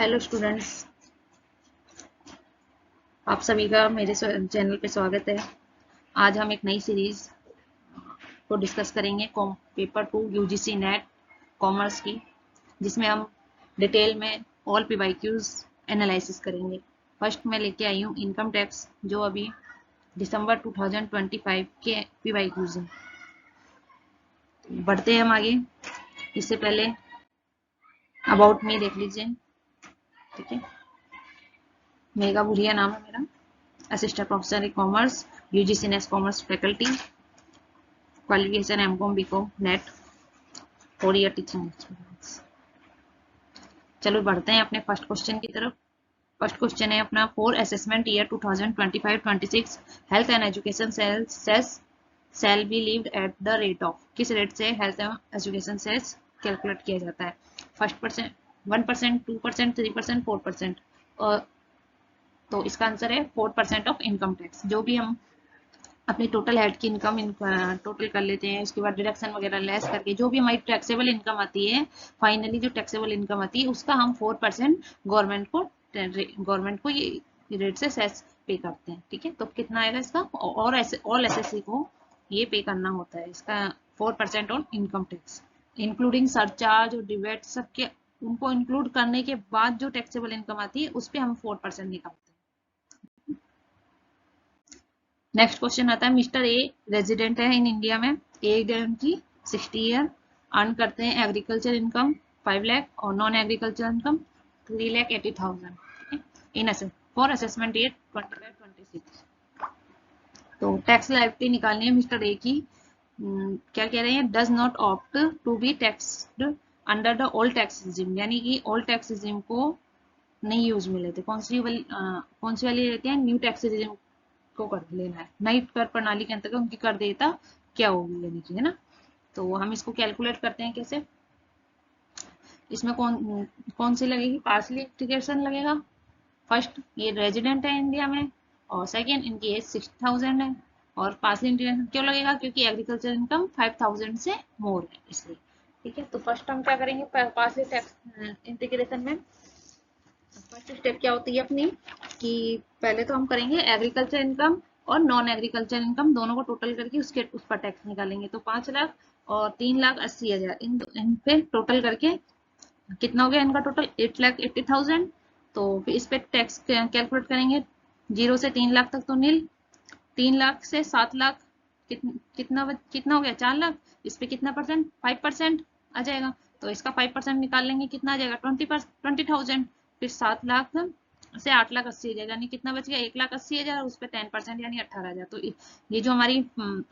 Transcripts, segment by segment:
Hello students, आप सभी का मेरे चैनल पे स्वागत है। आज हम एक नई सीरीज को डिस्कस करेंगे पेपर 2 यूजीसी नेट कॉमर्स की, जिसमें हम डिटेल में ऑल पीवाईक्यूज एनालिसिस करेंगे। फर्स्ट मैं लेके आई हूँ इनकम टैक्स, जो अभी दिसंबर 2025 के पीवाईक्यूज हैं। बढ़ते हैं हम आगे। इससे पहले अबाउट मी देख लीजिए। ठीक है, मेघा भूरिया नाम है मेरा, assistant professor in commerce, UGC NET commerce faculty, qualification MCom BCom NET, 4 year teaching experience. चलो बढ़ते हैं अपने फर्स्ट क्वेश्चन की तरफ। फर्स्ट क्वेश्चन है अपना, for assessment year 2025-26 health and education cess shall be levied at the rate of. किस रेट से health and education cess calculate किया जाता है? First percent, 1%, 2%, 3%, 4%। और तो इसका आंसर है 4% ऑफ इनकम टैक्स। जो भी हम अपनी टोटल हेड की इनकम टोटल कर लेते हैं, उसके बाद डिडक्शन वगैरह लेस करके जो भी हमारी टैक्सेबल इनकम आती है, फाइनली जो टैक्सेबल इनकम आती है उसका हम 4% गवर्नमेंट को ये रेट से सेस पे करते हैं। ठीक है, तो कितना आएगा इसका? और ऐसे ऑल एसएससी को ये पे करना होता है इसका 4% on income tax, including surcharge और डिबेट सबके, उनको इंक्लूड करने के बाद जो टैक्सेबल इनकम आती है उस पर हम 4% निकालते हैं। नेक्स्ट क्वेश्चन आता है, मिस्टर ए रेजिडेंट है इन इंडिया में, एज है उनकी 60 ईयर, अर्न करते हैं एग्रीकल्चर इनकम 5 लाख और non agriculture income 3,80,000 in for assessment year 25-26। तो टैक्स लायबिलिटी निकालनी है मिस्टर ए की। क्या कह रहे हैं? Does not opt to be taxed under the old tax regime, यानी कि ओल्ड टैक्स रिजिम को नहीं यूज में लेते। कौन सी वाली लेते हैं? न्यू टैक्स रिजिम को कर लेना है। नई कर प्रणाली के अंतर्गत उनकी कर देयता क्या होगी, यानी कि, है ना। तो हम इसको कैलकुलेट करते हैं कैसे। इसमें कौन कौन सी लगेगी? पार्सली इंटीग्रेशन लगेगा। फर्स्ट, ये रेजिडेंट है इंडिया में, और सेकेंड, इनकी एज 60,000 है। और पार्सली इंटीग्रेशन क्यों लगेगा? क्योंकि एग्रीकल्चर इनकम 5,000 से मोर है, इसलिए। ठीक है, तो फर्स्ट हम क्या करेंगे पार्सली टैक्स इंटीग्रेशन में? फर्स्ट स्टेप क्या होती है अपनी, कि पहले तो हम करेंगे एग्रीकल्चर इनकम और नॉन एग्रीकल्चर इनकम दोनों को टोटल करके उस पर टैक्स निकालेंगे। तो 5 लाख और 3,80,000, इन पे टोटल करके कितना हो गया इनका टोटल? 8,80,000। तो फिर इस पे टैक्स कैलकुलेट करेंगे। 0 से 3 लाख तक तो नील, 3 लाख से 7 लाख कितना हो गया? 4 लाख। इस पे कितना परसेंट? 5% आ जाएगा। तो इसका 5% निकाल लेंगे, कितना आ जाएगा? 20,000। फिर 7 लाख से 8,80,000, यानी कितना बच गया? 1,80,000। उस पर 10% यानी 18,000। तो ये जो हमारी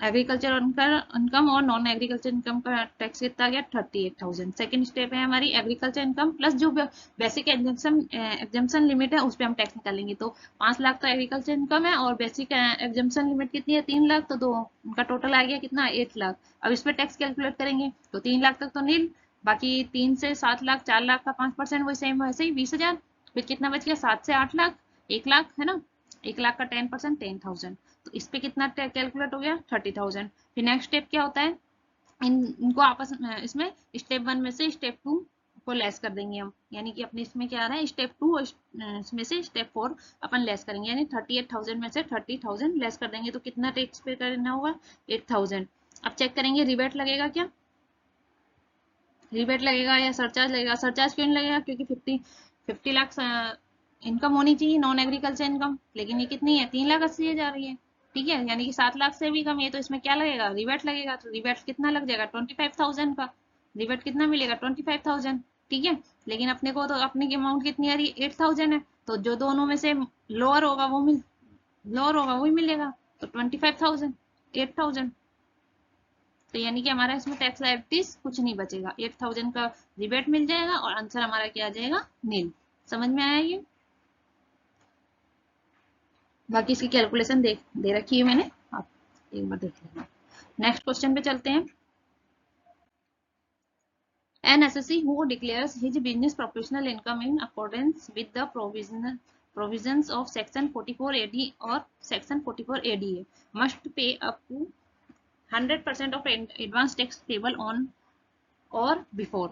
एग्रीकल्चर इनकम और नॉन एग्रीकल्चर इनकम का टैक्स कितना आ गया? 38,000। सेकेंड स्टेप है हमारी एग्रीकल्चर इनकम प्लस जो बेसिक एग्जाम्पशन लिमिट है उस पर हम टैक्स निकालेंगे। तो 5 लाख तो एग्रीकल्चर इनकम है और बेसिक एग्जाम्पशन लिमिट कितनी है? 3 लाख। तो दो उनका टोटल आ गया कितना? 8 लाख। अब इस पर टैक्स कैलकुलेट करेंगे तो 3 लाख तक तो नील, बाकी 3 से 7 लाख, 4 लाख का 5% वही सेम वैसे ही 20,000। फिर कितना बच गया? 7 से 8 लाख, 1 लाख, है ना। 1 लाख का 10% 10,000। तो इस पे कितना कैलकुलेट हो गया? 30,000। फिर नेक्स्ट स्टेप क्या होता है? इनको आपस में इसमें स्टेप 1 में से स्टेप 2 को लेस कर देंगे हम, यानी कि अपने इसमें क्या आ रहा है? स्टेप 2 इसमें से स्टेप 4 अपन लेस करेंगे, यानी 38,000 में से 30,000 लेस कर देंगे। तो कितना टैक्स पे करना होगा? 8,000। अब चेक करेंगे रिबेट लगेगा क्या? रिबेट लगेगा या सरचार्ज लगेगा? सरचार्ज क्यों नहीं लगेगा? क्योंकि 50 लाख इनकम होनी चाहिए नॉन एग्रीकल्चर इनकम, लेकिन ये कितनी है? 3,80,000 रही है। ठीक है, यानी कि 7 लाख से भी कम है। तो इसमें क्या लगेगा? रिबेट लगेगा। तो रिबेट कितना लग जाएगा? 25,000 का। रिबेट कितना मिलेगा? 25,000। ठीक है, लेकिन अपने को तो अपनी की अमाउंट कितनी आ रही है? 8,000 है। तो जो दोनों में से लोअर होगा वही मिलेगा। तो 25,000, 8,000। तो यानी कि हमारा इसमें टैक्स लायबिलिटीज कुछ नहीं बचेगा। 8,000 का रिबेट मिल जाएगा और आंसर हमारा क्या आ जाएगा? नील। समझ में आया ये? बाकी इसकी कैलकुलेशन दे रखी है मैंने, आप एक बार देख लेना। नेक्स्ट क्वेश्चन पे चलते हैं। An assessee who declares his business professional income in accordance with the provisions of Section 44 AD or Section 44 ADA must pay up to 100% of advance tax payable on or before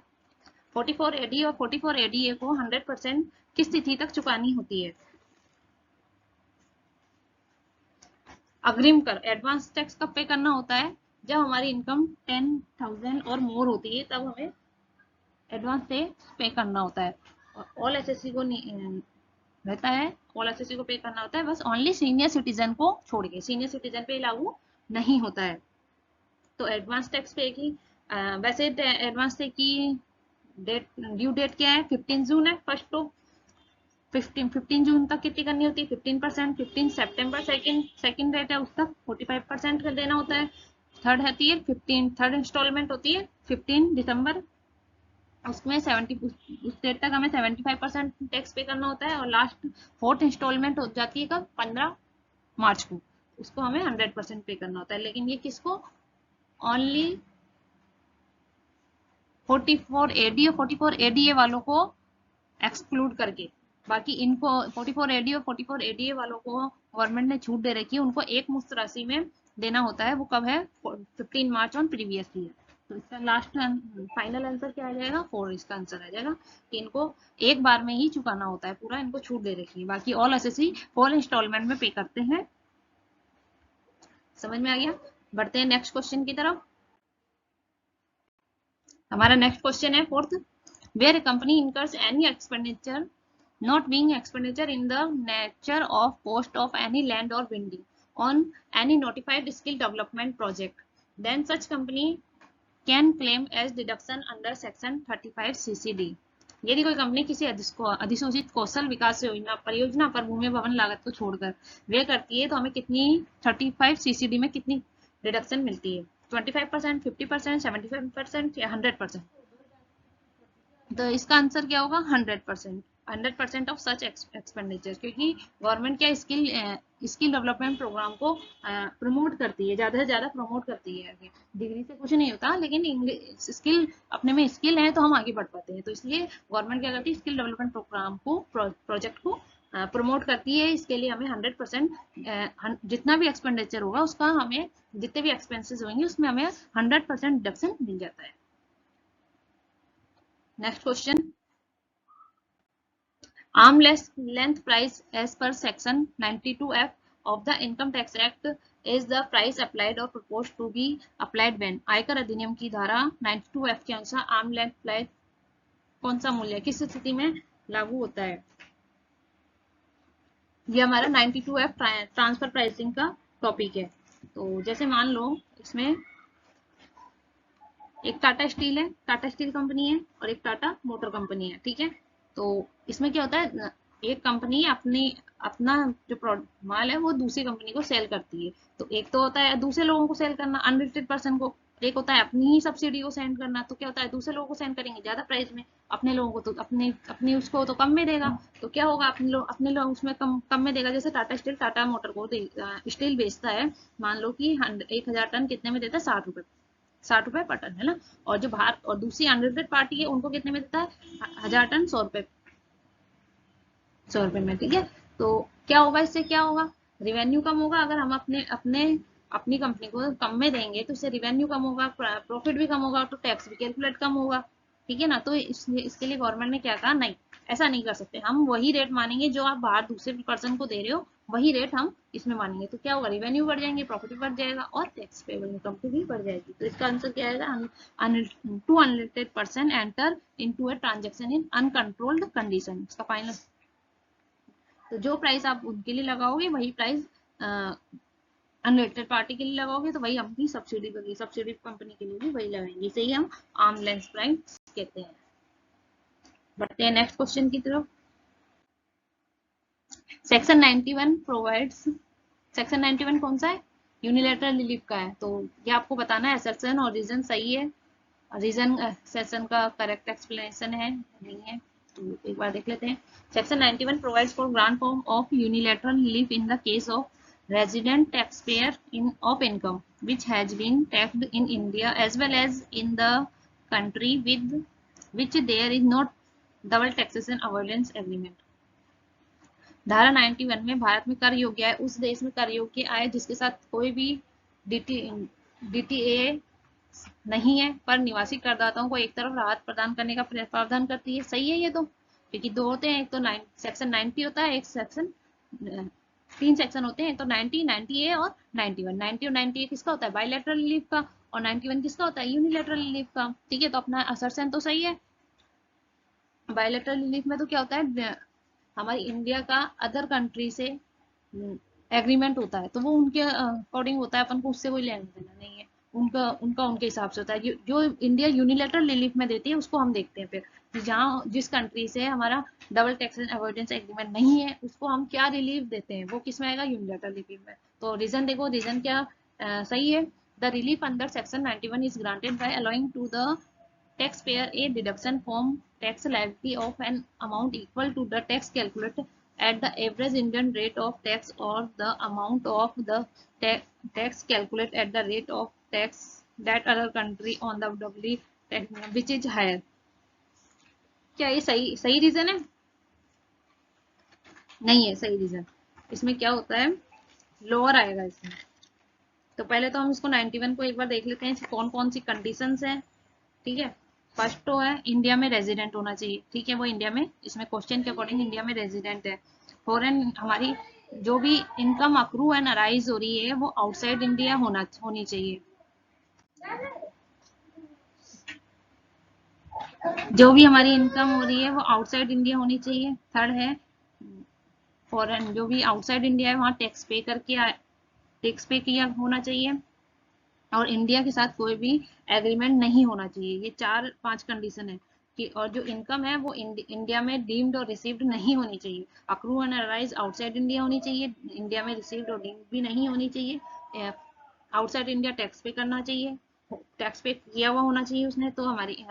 44 AD और 44 ADA को 100% किस तिथि तक चुकानी होती है? अग्रिम कर, एडवांस टैक्स कब पे करना होता है? जब हमारी इनकम 10,000 और मोर होती है तब हमें एडवांस टैक्स पे करना होता है। और ऑल एसएससी को रहता है, ऑल एसएससी को पे करना होता है, बस ओनली सीनियर सिटीजन को छोड़ के, सीनियर सिटीजन पे लागू नहीं होता है। तो एडवांस टैक्स पे की वैसे एडवांस टैक्स की ड्यू डेट क्या है? 15 जून है। फर्स्ट तो 15 जून तक कितनी करनी होती है? 15%। 15 सितंबर सेकंड डेट है, उस तक 45% कर देना होता है। थर्ड होती है 15, थर्ड इंस्टॉलमेंट होती है 15 दिसंबर, उसमें 70 उस डेट तक हमें 75% टैक्स पे करना होता है। और लास्ट फोर्थ इंस्टॉलमेंट हो जाती है कब? 15 मार्च को, उसको हमें 100% पे करना होता है। लेकिन ये किसको? ओनली 44 एडी और 44 एडीए वालों को एक्सक्लूड करके, बाकी इनको 44 एडी और 44 एडीए वालों को गवर्नमेंट ने छूट दे रखी है, उनको एक मुश्त राशि में देना होता है। वो कब है? 15 मार्च ऑन प्रीवियस ईयर। तो इसका लास्ट फाइनल आंसर क्या आ जाएगा? 4 इसका आंसर आ जाएगा कि इनको एक बार में ही चुकाना होता है पूरा, इनको छूट दे रखी है। बाकी ऑल एसएससी 4 इंस्टॉलमेंट में पे करते हैं। समझ में आ गया? बढ़ते हैं नेक्स्ट क्वेश्चन की तरफ। हमारा नेक्स्ट क्वेश्चन है fourth, where a company incurs any expenditure not being expenditure in the nature of cost of any land or building on any notified skill development project, then such company can claim as deduction under section 35 CCD। यदि कोई company किसी अधिसूचित कौशल विकास योजना परियोजना पर भूमि भवन लागत को छोड़कर वे करती है तो हमें कितनी 35 CCD में कितनी डिडक्शन मिलती है? 25%, 50%, 75% या 100%? तो इसका आंसर क्या होगा? 100%। 100% ऑफ सच एक्सपेंडिचर, क्योंकि गवर्नमेंट क्या स्किल डेवलपमेंट प्रोग्राम को प्रमोट करती है, ज्यादा से ज्यादा प्रमोट करती है। डिग्री से कुछ नहीं होता, लेकिन स्किल अपने में स्किल है तो हम आगे बढ़ पाते हैं। तो इसलिए गवर्नमेंट क्या करती है? स्किल डेवलपमेंट प्रोग्राम को, प्रोजेक्ट को प्रमोट करती है। इसके लिए हमें 100% जितना भी एक्सपेंडिचर होगा उसका हमें, जितने भी एक्सपेंसेस होंगे उसमें हमें 100% डिडक्शन मिल जाता है। Next question, arm length price as per section 92F of the income tax act is the price applied or proposed to be applied when? आयकर अधिनियम की धारा 92F के अनुसार आर्म लेंथ प्राइस कौन सा मूल्य किस स्थिति में लागू होता है? ये हमारा 92F ट्रांसफर प्राइसिंग का टॉपिक है। तो जैसे मान लो इसमें एक टाटा स्टील है, टाटा स्टील कंपनी है, और एक टाटा मोटर कंपनी है, ठीक है। तो इसमें क्या होता है? एक कंपनी अपना जो माल है वो दूसरी कंपनी को सेल करती है। तो एक तो होता है दूसरे लोगों को सेल करना, अनरिलेटेड पर्सन को। एक होता है अपनी ही सब्सिडी को सेंड करना। तो क्या होता है? दूसरे लोगों को सेंड करेंगे ज्यादा प्राइस में, अपने लोगों को तो अपनी उसको तो कम में देगा। तो क्या होगा? अपने लोग उसमें कम में देगा। जैसे टाटा स्टील टाटा मोटर को स्टील बेचता है, मान लो कि 1000 टन कितने में देता है? 60 रुपए, 60 रुपए पर टन, है ना। और जो बाहर और दूसरी अनरिलेटेड पार्टी है उनको कितने में देता है? 1000 टन 100 रुपए, 100 रुपए में, ठीक है। तो क्या होगा? इससे क्या होगा? रिवेन्यू कम होगा। अगर हम अपनी कंपनी को कम में देंगे तो इससे रिवेन्यू कम होगा, प्रॉफिट भी कम होगा, तो टैक्स भी कैलकुलेट कम होगा, ठीक है ना। तो इसके लिए गवर्नमेंट ने क्या कहा? नहीं, ऐसा नहीं कर सकते, हम वही रेट मानेंगे जो आप बाहर दूसरे पर्सन को दे रहे हो, वही रेट हम इसमें मानेंगे। तो क्या होगा? रिवेन्यू बढ़ जाएंगे, प्रॉफिट भी बढ़ जाएगा, और टैक्स पेबल इनकम भी बढ़ जाएगी। तो इसका आंसर क्या आएगा? Two unrelated person enter into a transaction in uncontrolled condition. इसका फाइनल, तो जो प्राइस आप उनके लिए लगाओगे वही प्राइस अनरिलेटेड पार्टी के लिए लगाओगे, तो वही अपनी सब्सिडी कंपनी के लिए भी वही लगाएंगे। इसे ही हम आर्म लेंथ प्राइस कहते हैं। बढ़ते हैं नेक्स्ट क्वेश्चन की तरफ। सेक्शन 91 प्रोवाइड्स, सेक्शन 91 कौन सा है? यूनिलैटरल रिलीफ का है। तो ये आपको बताना है सेक्शन और रीजन सही है, रीजन सेक्शन का करेक्ट एक्सप्लेनेशन है नहीं है, तो एक बार देख लेते हैं। Section 91 provides for grant form of unilateral relief in the case of resident taxpayer of income which has been taxed in India as well as in the country with which there is not double taxation avoidance agreement। धारा 91 में भारत में कर योग्य आय उस देश में कर योग्य आय जिसके साथ कोई भी डीटीए नहीं है, पर निवासी करदाताओं को एक तरफ राहत प्रदान करने का प्रावधान करती है। सही है ये तो, क्योंकि दो होते हैं, एक तो सेक्शन 90 होता है, एक सेक्शन, तीन सेक्शन होते हैं, तो 90, 90A और 91। 90 और 90A किसका होता है, बायलैटरल रिलीफ का, और 91 किसका होता है, यूनिलैटरल रिलीफ का। ठीक है, तो अपना असर्शन तो सही है। बायलैटरल रिलीफ में तो क्या होता है, हमारी इंडिया का अदर कंट्री से एग्रीमेंट होता है, तो वो उनके अकॉर्डिंग होता है, अपन को उससे कोई लेना देना नहीं है। उनका उनका उनके हिसाब से होता है। जो इंडिया यूनिलैटरल रिलीफ में देती है उसको हम देखते हैं फिर, कि जहाँ जिस कंट्री से हमारा डबल टैक्सेशन अवॉइडेंस एग्रीमेंट नहीं है उसको हम क्या रिलीफ देते हैं, वो किस में आएगा, यूनिलैटरल रिलीफ में। तो रीजन देखो, रीजन क्या सही है। The relief under section 91 is granted by allowing to the taxpayer a deduction from tax liability of an amount equal to the tax calculated at the average Indian rate of tax or the amount of the tax calculated at the rate of tax that other country on the doubly tax which is higher। क्या ये सही सही reason है? नहीं है सही reason. इसमें क्या होता है, लोअर आएगा इसमें। तो पहले तो हम इसको 91 को एक बार देख लेते हैं, कौन कौन सी कंडीशंस हैं। ठीक है, फर्स्ट तो है इंडिया में रेजिडेंट होना चाहिए। ठीक है, वो इंडिया में, इसमें क्वेश्चन के अकॉर्डिंग इंडिया में रेजिडेंट है। फॉरेन हमारी जो भी इनकम अक्रू एंड अराइज हो रही है वो आउटसाइड इंडिया होनी चाहिए। जो भी हमारी इनकम हो रही है वो आउटसाइड इंडिया होनी चाहिए। थर्ड है फॉरेन, जो भी आउटसाइड इंडिया है वहाँ टैक्स पे किया होना चाहिए, और इंडिया के साथ कोई भी एग्रीमेंट नहीं होना चाहिए। ये 4-5 कंडीशन है कि, और जो इनकम है वो इंडिया में डीम्ड और रिसीव्ड नहीं होनी चाहिए। Accrue and arise outside India होनी चाहिए, इंडिया में रिसीव्ड और डीम्ड भी नहीं होनी चाहिए। आउटसाइड इंडिया टैक्स पे करना चाहिए, टैक्स पे किया हुआ होना चाहिए उसने। तो हमारी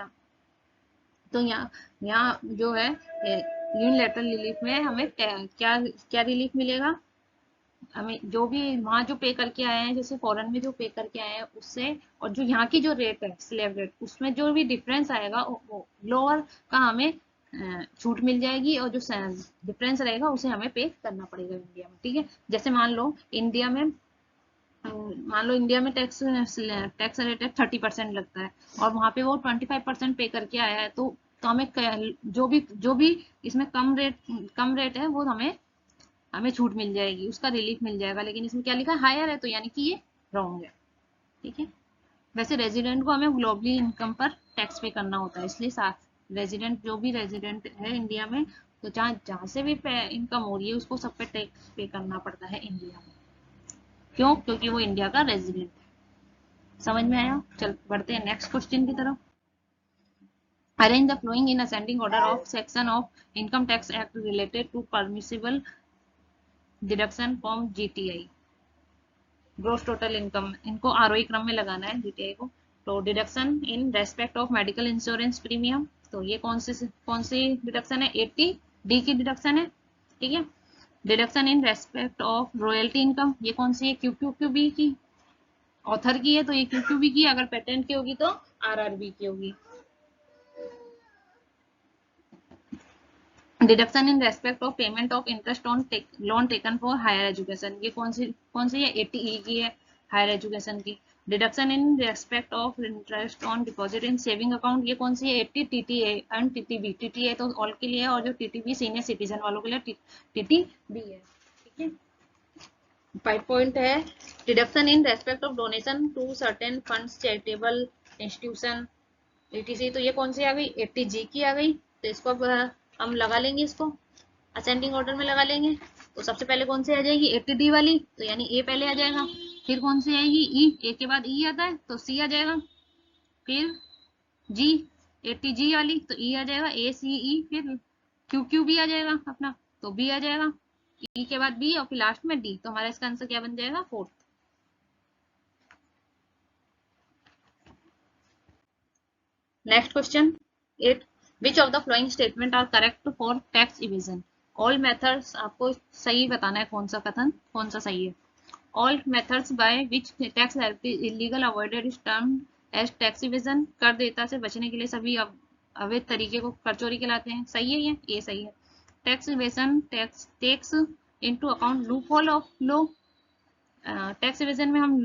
तो यहाँ यहाँ जो है यूनिलैटरल रिलीफ में हमें क्या क्या रिलीफ मिलेगा, हमें जो भी वहाँ जो पे करके आए हैं, जैसे फॉरेन में जो पे करके आए हैं उससे, और जो यहाँ की जो रेट है स्लैब रेट, उसमें जो भी डिफरेंस आएगा वो लोअर का हमें छूट मिल जाएगी, और जो डिफरेंस रहेगा उसे हमें पे करना पड़ेगा इंडिया में। ठीक है, जैसे मान लो इंडिया में टैक्स रेट है 30% लगता है, और वहाँ पे वो 25% पे करके आया है, तो हमें जो भी इसमें कम रेट है वो हमें छूट मिल जाएगी, उसका रिलीफ मिल जाएगा। लेकिन इसमें क्या लिखा है, हायर है, तो यानी कि ये रॉन्ग है। ठीक है, वैसे रेजिडेंट को हमें ग्लोबली इनकम पर टैक्स पे करना होता है, इसलिए साथ रेजिडेंट, जो भी रेजिडेंट है इंडिया में, तो जहाँ जहाँ से भी इनकम हो रही है उसको सब पे टैक्स पे करना पड़ता है इंडिया में। क्यों? क्योंकि वो इंडिया का रेजिडेंट है। समझ में आया? चल बढ़ते हैं नेक्स्ट क्वेश्चन की तरफ। Arrange the flowing in ascending order of section of Income Tax Act related to permissible deduction from GTI, gross total income. इनको आरओई क्रम में लगाना है जीटीआई को। तो deduction in respect of medical insurance premium, तो ये कौन सी डिडक्शन है, 80 डी की डिडक्शन है। ठीक है, deduction in respect of royalty income, ये कौन सी है, क्यूक्यूबी की, ऑथर की है तो ये क्यूक्यूबी की, अगर पेटेंट की होगी तो आरआरबी की होगी। Deduction in respect of payment of interest on loan taken for higher education, ये कौन सी है, 80E की है, हायर एजुकेशन की। Deduction in respect of interest on deposit in saving account, ये कौन सी है, 80 टीटीए एंड टीटीबी। टीटीए तो ऑल के लिए है, और जो टीटीबी सीनियर सिटीजन वालों के लिए टीटीबी है। ठीक है, 5 पॉइंट है deduction in respect of donation to certain funds charitable institution etc, तो ये कौन सी आ गई, 80G की आ गई। तो इसको अब हम लगा लेंगे, इसको असेंडिंग ऑर्डर में लगा लेंगे। तो सबसे पहले कौन सी आ जाएगी, 80D वाली, तो यानी ए पहले आ जाएगा। फिर कौन सी आएगी, ई, ए के बाद ई आता है तो सी आ जाएगा। फिर जी, 80G वाली, तो ई आ जाएगा, ए सी ई, फिर क्यू भी आ जाएगा अपना, तो बी आ जाएगा, ई के बाद बी, और फिर लास्ट में डी। तो हमारा इसका आंसर क्या बन जाएगा, 4th। Next question 8, which of the following statement are correct for tax evasion. All methods, आपको सही बताना है कौन सा कथन कौन सा सही है। All methods by which tax illegal avoided is termed as tax evasion, कर देयता से बचने के लिए सभी अवैध तरीके को कर चोरी कहलाते हैं। सही है ये सही है। Tax evasion takes into account loophole of law, tax evasion में हम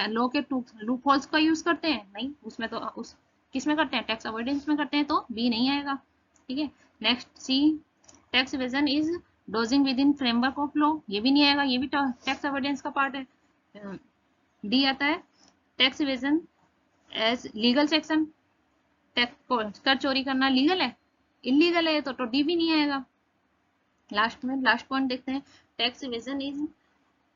लॉ के लूप होल्स का यूज करते हैं? नहीं, उसमें तो उस किस में करते हैं? टैक्स अवॉइडेंस में करते हैं, तो बी नहीं आएगा। ठीक है, next C, tax evasion is dodging within framework of law, ये भी नहीं आएगा, ये भी टैक्स अवॉइडेंस का पार्ट है। डी आता है tax evasion as legal section, tax कर चोरी करना लीगल है? इलीगल है, तो डी भी नहीं आएगा। लास्ट में लास्ट पॉइंट देखते हैं, tax evasion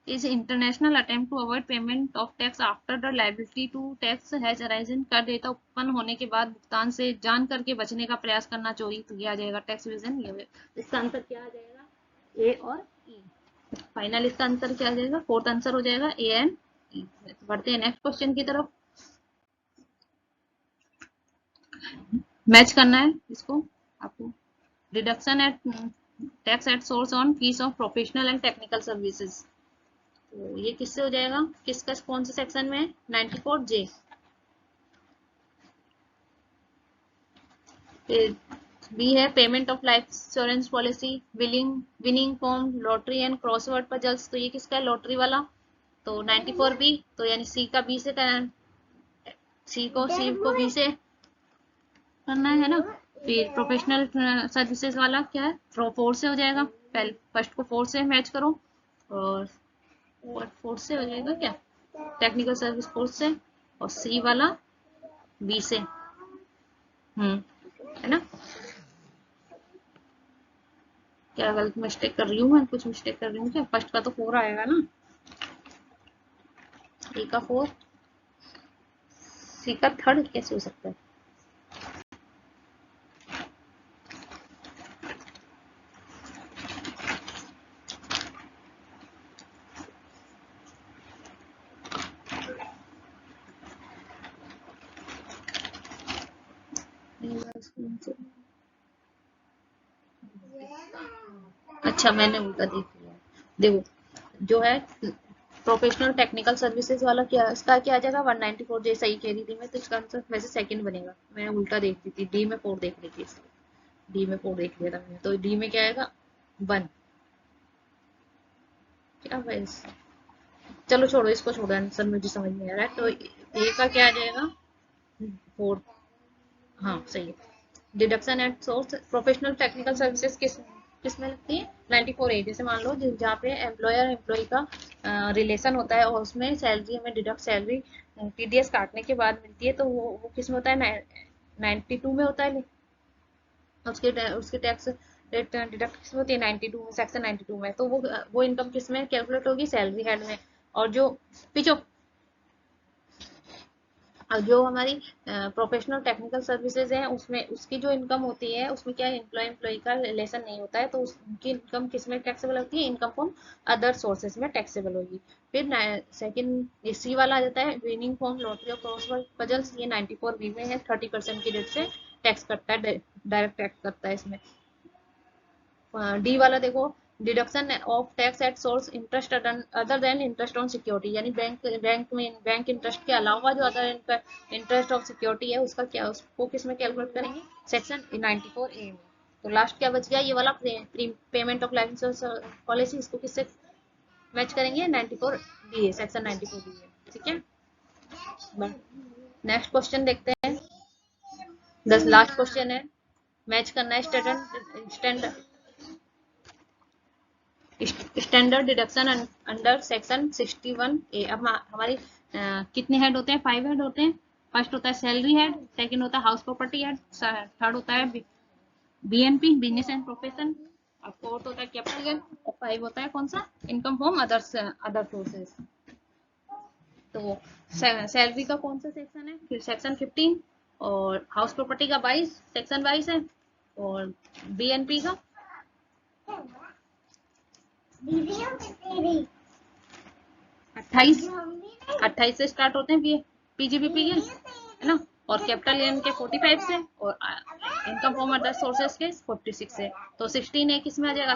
is international attempt to avoid payment of tax after the liability to tax has arisen, कर देता उत्पन्न होने के बाद भुगतान से जान करके बचने का प्रयास करना चोरी, तो ये आ जाएगा टैक्स इवेजन। ये इसका आंसर क्या आ जाएगा? ए और ई। फाइनल इसका आंसर क्या आ जाएगा? फोर्थ आंसर हो जाएगा ए एंड ई। बढ़ते हैं नेक्स्ट क्वेश्चन की तरफ। मैच करना है इसको आपको। Deduction at tax at source on fees of professional and technical services, तो ये किससे हो जाएगा? किसका कौन से सेक्शन में है? 94 जे। बी है payment of life insurance policy, winning form, lottery and crossword puzzles, तो ये किसका है? लॉटरी वाला, तो 94 बी। तो यानी सी का बी से करना, सी को बी से करना है ना। फिर प्रोफेशनल सर्विसेज वाला क्या है? 4 से हो जाएगा। पहले फर्स्ट को 4 से मैच करो, और 4 से हो जाएगा क्या? टेक्निकल सर्विस 4 से, और सी वाला बी से। है ना? क्या गलत मिस्टेक कर रही हूँ मैं? कुछ मिस्टेक कर रही हूँ क्या? फर्स्ट का तो 4 आएगा ना, ए का 4, सी का 3 कैसे हो सकता है? अच्छा, मैंने उल्टा देख लिया। देखो जो है प्रोफेशनल टेक्निकल सर्विसेज वाला, क्या इसका क्या आ जाएगा? 194 जे सही कह रही थी मैं, तो इसका आंसर वैसे सेकंड बनेगा। मैं उल्टा देख रही थी, डी में 4 देख रही थी, इसलिए डी में 4 देख लिया था मैंने, तो डी में क्या आएगा? 1। क्या वैस, चलो छोड़ो इसको, छोड़ो, आंसर मुझे समझ नहीं आ रहा है। तो ए का क्या आ जाएगा? 4। हाँ सही है। Deduction at source professional technical services किस में लगती है? 94 ए। जैसे मान लो जहाँ पे एम्प्लॉयर एम्प्लॉय का रिलेशन होता है, और उसमें सैलरी हमें डिडक्ट, सैलरी टीडीएस काटने के बाद मिलती है, तो वो किस में होता है? 92 में होता है। उसके टैक्स रेट डिडक्ट किस में होती है? 92 में, सेक्शन 92 में। तो वो इनकम किस में कैलकुलेट होगी? सैलरी हेड में। और जो पिछो जो हमारी प्रोफेशनल टेक्निकल सर्विसेज है, उसमें उसकी जो इनकम होती है, उसमें क्या एम्प्लॉय का रिलेशन नहीं होता है, तो उनकी इनकम किस में टैक्सेबल होती है? इनकम फ्रॉम अदर सोर्सेज में टैक्सेबल होगी। फिर सेकंड सी वाला आ जाता है विनिंग फ्रॉम लॉटरी और क्रॉसवर्ड पजल्स, ये 94 बी में है। 30% की रेट से टैक्स करता है, डायरेक्ट टैक्स करता है इसमें। डी वाला देखो, deduction of tax at source interest other than interest on security, यानी बैंक इंटरेस्ट के अलावा जो अदर इंटरेस्ट ऑफ सिक्योरिटी है, उसका क्या, उसको किस में कैलकुलेट करेंगे? सेक्शन 94 ए में। तो लास्ट क्या बच गया? ये वाला payment of life insurance policy, इसको किससे मैच करेंगे? 94 डी, सेक्शन 94 डी है। ठीक है, नेक्स्ट क्वेश्चन देखते हैं। 10 लास्ट क्वेश्चन है, मैच करना है स्टैंडर्ड डिडक्शन अंडर सेक्शन 61 ए। अब हमारी कितने हेड होते हैं? 5 हेड होते हैं। फर्स्ट होता है सैलरी हेड, सेकंड होता है हाउस प्रॉपर्टी हेड, थर्ड होता है बीएनपी, बिजनेस एंड प्रोफेशन, और फोर्थ होता है कैपिटल गेन, और 5 होता है कौन सा? Income from other sources. तो सैलरी का कौन सा सेक्शन है? फिर सेक्शन 15, और हाउस प्रॉपर्टी का 22, सेक्शन 22 है, और बीएनपी का 28 से स्टार्ट होते हैं पीजीबीपी के, है ना। और कैपिटल गेन के 45 से, और इनकम फ्रॉम अदर सोर्सेज के 46 से। तो 16 ए किस में आ जाएगा?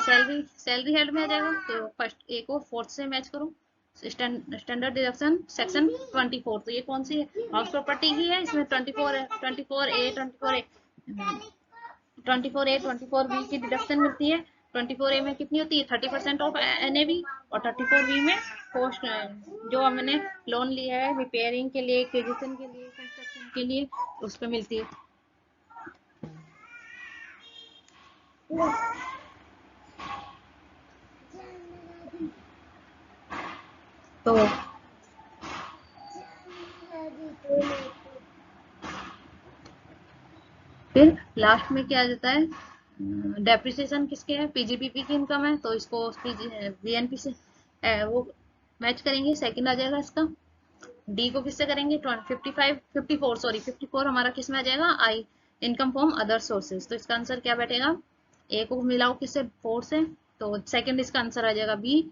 सैलरी हेड में आ जाएगा। तो फर्स्ट ए को फोर्थ से मैच करो, स्टैंडर्ड डिडक्शन सेक्शन 24, तो ये कौन सी है? हाउस प्रॉपर्टी की है, इसमें 24 है, 24 ए 24 बी की डिडक्शन मिलती है। 24 ए में कितनी होती है? 30% ऑफ एनएवी, और 34B में पोस्ट जो हमने लोन लिया है रिपेयरिंग के लिए, एक्विजिशन के लिए, कंस्ट्रक्शन के लिए, उस पर मिलती है। तो फिर लास्ट में क्या आ जाता है, डेप्रिसिएशन किसके है, पीजीपीपी की इनकम है, तो इसको बीएनपी से वो मैच करेंगे, सेकंड आ जाएगा इसका। डी को किससे करेंगे, 54 हमारा किस में आ जाएगा, आई इनकम फ्रॉम अदर सोर्सेज, तो इसका आंसर क्या बैठेगा, ए को मिलाओ किससे, 4 से, तो सेकंड इसका आंसर आ जाएगा बी।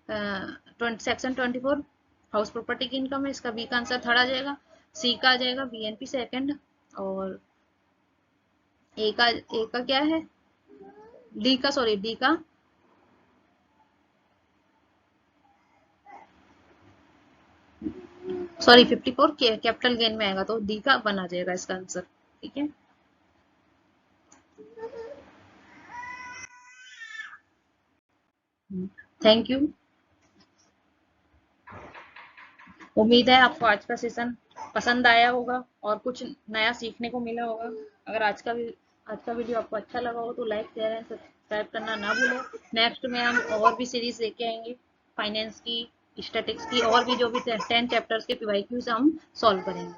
सेक्शन 24 हाउस प्रॉपर्टी की इनकम है, इसका बी का आंसर थर्ड आ जाएगा। सी का आ जाएगा बीएनपी सेकंड, और ए का क्या है, डी का, सॉरी डी का सॉरी 54 कैपिटल गेन में आएगा, तो डी का वन आ जाएगा इसका आंसर। ठीक है, थैंक यू। उम्मीद है आपको आज का सेशन पसंद आया होगा और कुछ नया सीखने को मिला होगा। अगर आज का वीडियो आपको अच्छा लगा हो तो लाइक शेयर एंड सब्सक्राइब करना ना भूलें। नेक्स्ट में हम और भी सीरीज लेके आएंगे, फाइनेंस की, स्टैटिक्स की, और भी जो भी 10 चैप्टर्स के पीवाईक्यूज हम सॉल्व करेंगे।